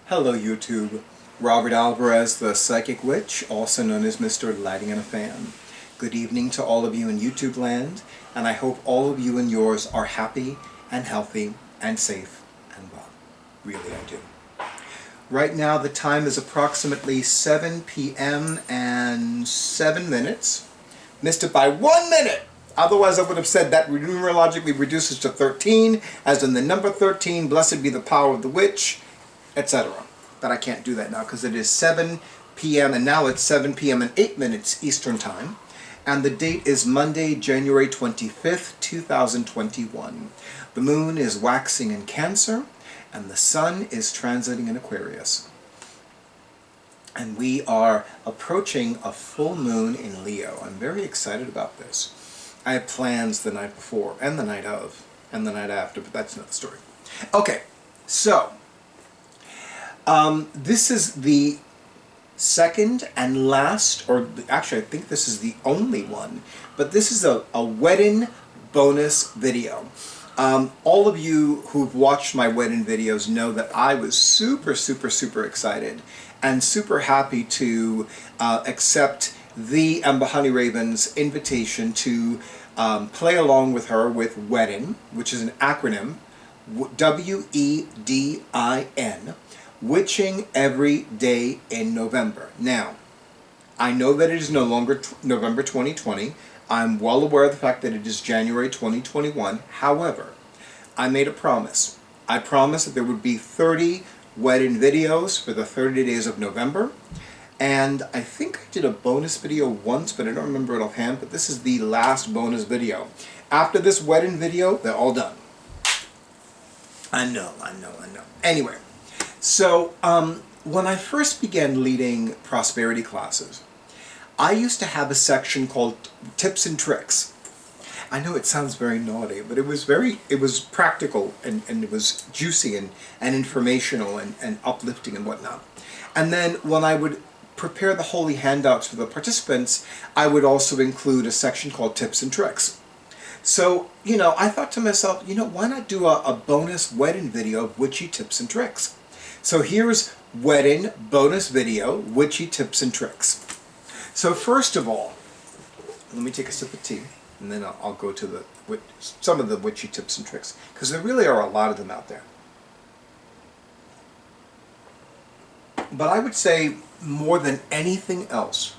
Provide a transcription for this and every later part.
Hello YouTube, Robert Alvarez, the Psychic Witch, also known as Mr. Lighting and a Fan. Good evening to all of you in YouTube land, and I hope all of you and yours are happy and healthy and safe and well. Really I do. Right now the time is approximately 7 p.m. and 7 minutes. Missed it by 1 minute! Otherwise I would have said that numerologically reduces to 13, as in the number 13, blessed be the power of the witch, etc. But I can't do that now because it is 7 p.m. and now it's 7 p.m. and 8 minutes Eastern Time. And the date is Monday, January 25th, 2021. The moon is waxing in Cancer and the sun is transiting in Aquarius. And we are approaching a full moon in Leo. I'm very excited about this. I had plans the night before and the night of and the night after, but that's another story. Okay, so this is the second and last, or actually I think this is the only one, but this is a WEDIN bonus video. All of you who've watched my WEDIN videos know that I was super excited and super happy to accept the Ember HoneyRaven's invitation to play along with her with WEDIN, which is an acronym, W-E-D-I-N, Witching Every Day in November. Now, I know that it is no longer November 2020. I'm well aware of the fact that it is January 2021. However, I made a promise. I promised that there would be 30 WEDIN videos for the 30 days of November. And I think I did a bonus video once, but I don't remember it offhand, but this is the last bonus video. After this WEDIN video, they're all done. I know. Anyway. So, when I first began leading prosperity classes, I used to have a section called Tips and Tricks. I know it sounds very naughty, but it was practical and it was juicy and informational and uplifting and whatnot. And then when I would prepare the holy handouts for the participants, I would also include a section called Tips and Tricks. So, I thought to myself, why not do a bonus WEDIN video of witchy tips and tricks? So here's WEDIN bonus video, Witchy Tips and Tricks. So first of all, let me take a sip of tea, and then I'll go to some of the witchy tips and tricks, because there really are a lot of them out there. But I would say, more than anything else,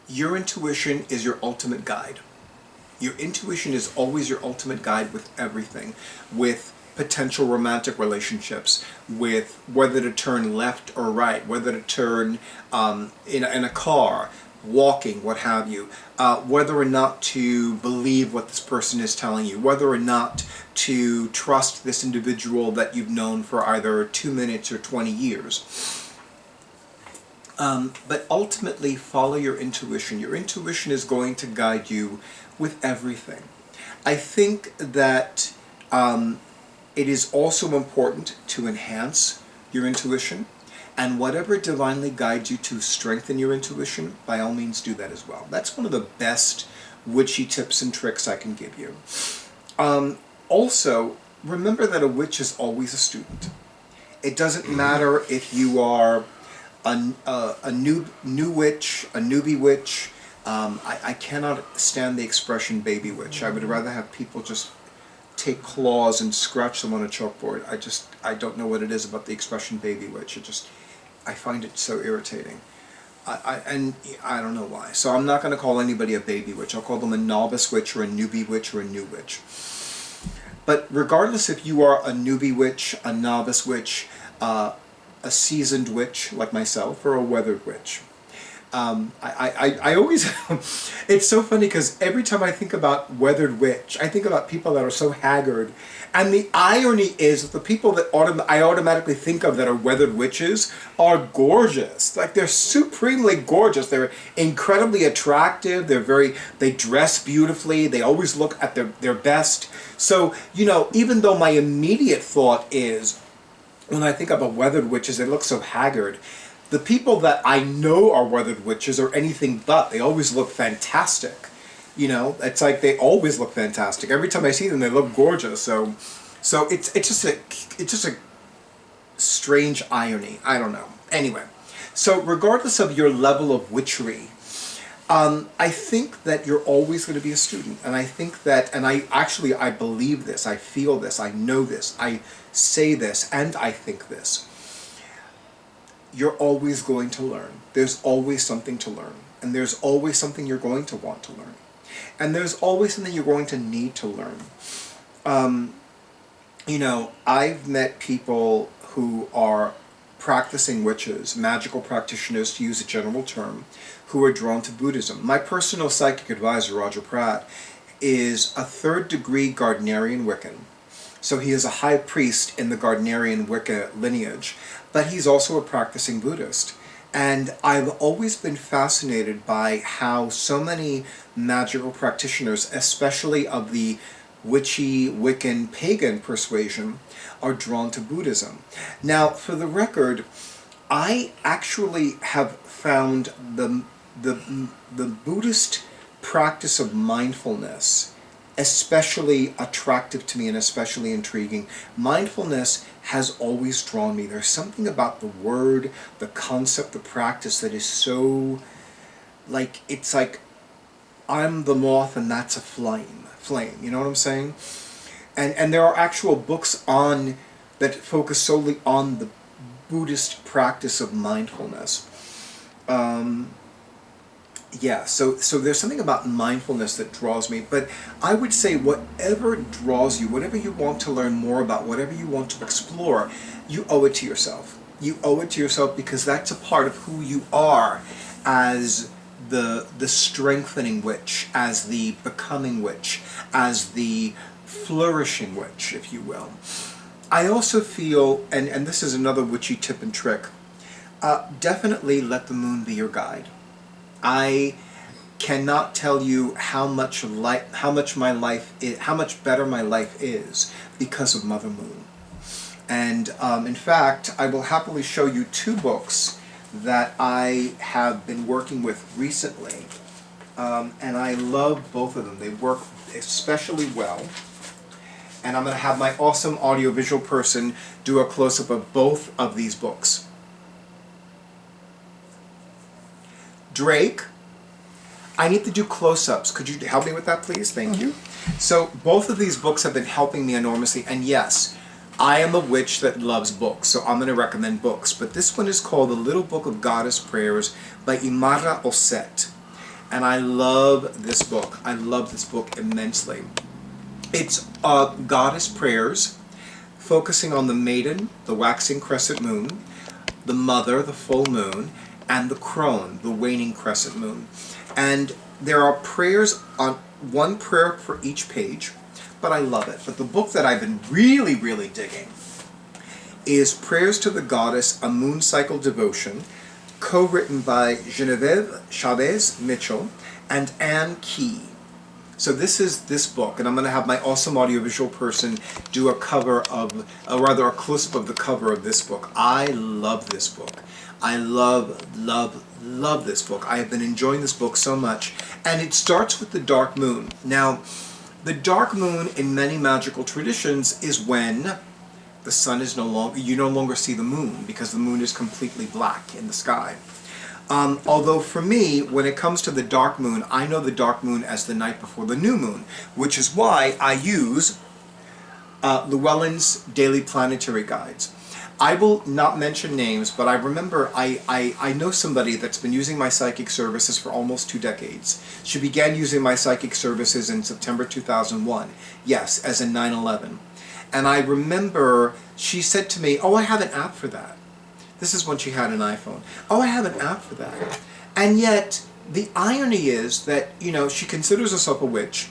your intuition is your ultimate guide. Your intuition is always your ultimate guide with everything, with potential romantic relationships, with whether to turn left or right, whether to turn in a car, walking, what have you, whether or not to believe what this person is telling you, whether or not to trust this individual that you've known for either 2 minutes or 20 years. But ultimately, follow your intuition. Your intuition is going to guide you with everything. I think that it is also important to enhance your intuition, and whatever divinely guides you to strengthen your intuition, by all means do that as well. That's one of the best witchy tips and tricks I can give you. Also, remember that a witch is always a student. It doesn't matter if you are a new witch, a newbie witch. I cannot stand the expression baby witch. I would rather have people just take claws and scratch them on a chalkboard. I don't know what it is about the expression baby witch. I find it so irritating. And I don't know why. So I'm not going to call anybody a baby witch. I'll call them a novice witch or a newbie witch or a new witch. But regardless if you are a newbie witch, a novice witch, a seasoned witch like myself, or a weathered witch, I always, it's so funny because every time I think about weathered witch, I think about people that are so haggard. And the irony is that the people that I automatically think of that are weathered witches are gorgeous. Like, they're supremely gorgeous. They're incredibly attractive. They dress beautifully. They always look at their best. So, even though my immediate thought is, when I think about weathered witches, they look so haggard. The people that I know are weathered witches are anything but. They always look fantastic. It's like they always look fantastic. Every time I see them, they look gorgeous. So So it's just a strange irony. I don't know. Anyway, so regardless of your level of witchery, I think that you're always going to be a student, and I think that, and I believe this, I feel this, I know this, I say this, and I think this. You're always going to learn. There's always something to learn, and there's always something you're going to want to learn, and there's always something you're going to need to learn. You know, I've met people who are practicing witches, magical practitioners to use a general term, who are drawn to Buddhism. My personal psychic advisor, Roger Pratt, is a third-degree Gardnerian Wiccan. So he is a high priest in the Gardnerian Wicca lineage, but he's also a practicing Buddhist. And I've always been fascinated by how so many magical practitioners, especially of the witchy, Wiccan, pagan persuasion, are drawn to Buddhism. Now, for the record, I actually have found the Buddhist practice of mindfulness especially attractive to me and especially intriguing. Mindfulness has always drawn me. There's something about the word, the concept, the practice that is so, like, it's like I'm the moth and that's a flame, you know what I'm saying? And there are actual books on that focus solely on the Buddhist practice of mindfulness. Yeah, so there's something about mindfulness that draws me, but I would say whatever draws you, whatever you want to learn more about, whatever you want to explore, you owe it to yourself. You owe it to yourself because that's a part of who you are as the strengthening witch, as the becoming witch, as the flourishing witch, if you will. I also feel, and this is another witchy tip and trick, definitely let the moon be your guide. I cannot tell you how much better my life is because of Mother Moon. And in fact, I will happily show you two books that I have been working with recently, and I love both of them. They work especially well. And I'm going to have my awesome audiovisual person do a close-up of both of these books. Drake, I need to do close-ups. Could you help me with that, please? Thank you. So both of these books have been helping me enormously. And yes, I am a witch that loves books, so I'm going to recommend books. But this one is called The Little Book of Goddess Prayers by Imara Osset. And I love this book. I love this book immensely. It's Goddess Prayers, focusing on the maiden, the waxing crescent moon, the mother, the full moon, and the crone, the waning crescent moon. And there are prayers on one prayer for each page, but I love it. But the book that I've been really, really digging is Prayers to the Goddess, a Moon Cycle Devotion, co-written by Genevieve Chavez Mitchell and Anne Key. So this is this book, and I'm going to have my awesome audiovisual person do a cover of, or rather a close-up of the cover of this book. I love this book. I love this book. I have been enjoying this book so much. And it starts with the dark moon. Now, the dark moon in many magical traditions is when the sun is you no longer see the moon, because the moon is completely black in the sky. Although for me, when it comes to the dark moon, I know the dark moon as the night before the new moon, which is why I use Llewellyn's Daily Planetary Guides. I will not mention names, but I remember I know somebody that's been using my psychic services for almost 2 decades. She began using my psychic services in September 2001, yes, as in 9/11. And I remember she said to me, "Oh, I have an app for that." This is when she had an iPhone. "Oh, I have an app for that." And yet, the irony is that, you know, she considers herself a witch,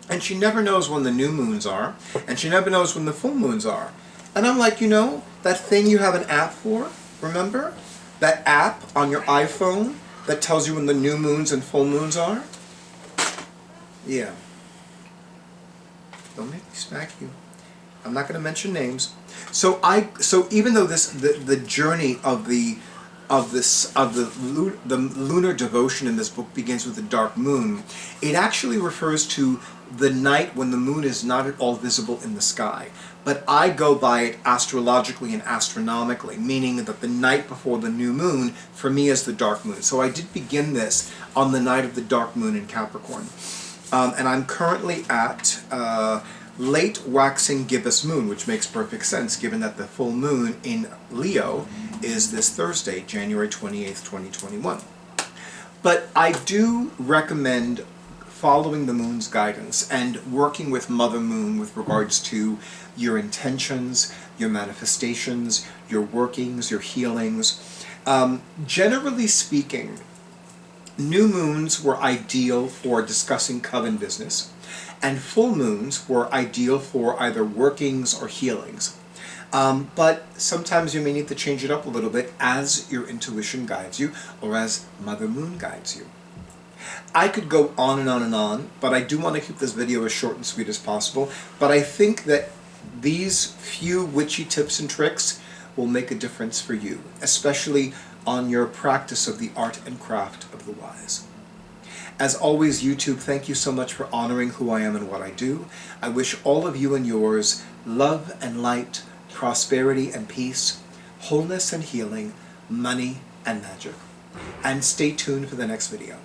and she never knows when the new moons are, and she never knows when the full moons are. And I'm like, you know, that thing you have an app for, remember? That app on your iPhone that tells you when the new moons and full moons are? Yeah. Don't make me smack you. I'm not going to mention names. So even though the journey of the lunar devotion in this book begins with the dark moon, it actually refers to the night when the moon is not at all visible in the sky. But I go by it astrologically and astronomically, meaning that the night before the new moon, for me, is the dark moon. So I did begin this on the night of the dark moon in Capricorn. And I'm currently at late waxing gibbous moon, which makes perfect sense given that the full moon in Leo is this Thursday, January 28th, 2021. But I do recommend following the moon's guidance and working with Mother Moon with regards to your intentions, your manifestations, your workings, your healings. Generally speaking, new moons were ideal for discussing coven business, and full moons were ideal for either workings or healings. But sometimes you may need to change it up a little bit as your intuition guides you, or as Mother Moon guides you. I could go on and on and on, but I do want to keep this video as short and sweet as possible. But I think that these few witchy tips and tricks will make a difference for you, especially on your practice of the art and craft of the wise. As always, YouTube, thank you so much for honoring who I am and what I do. I wish all of you and yours love and light, prosperity and peace, wholeness and healing, money and magic. And stay tuned for the next video.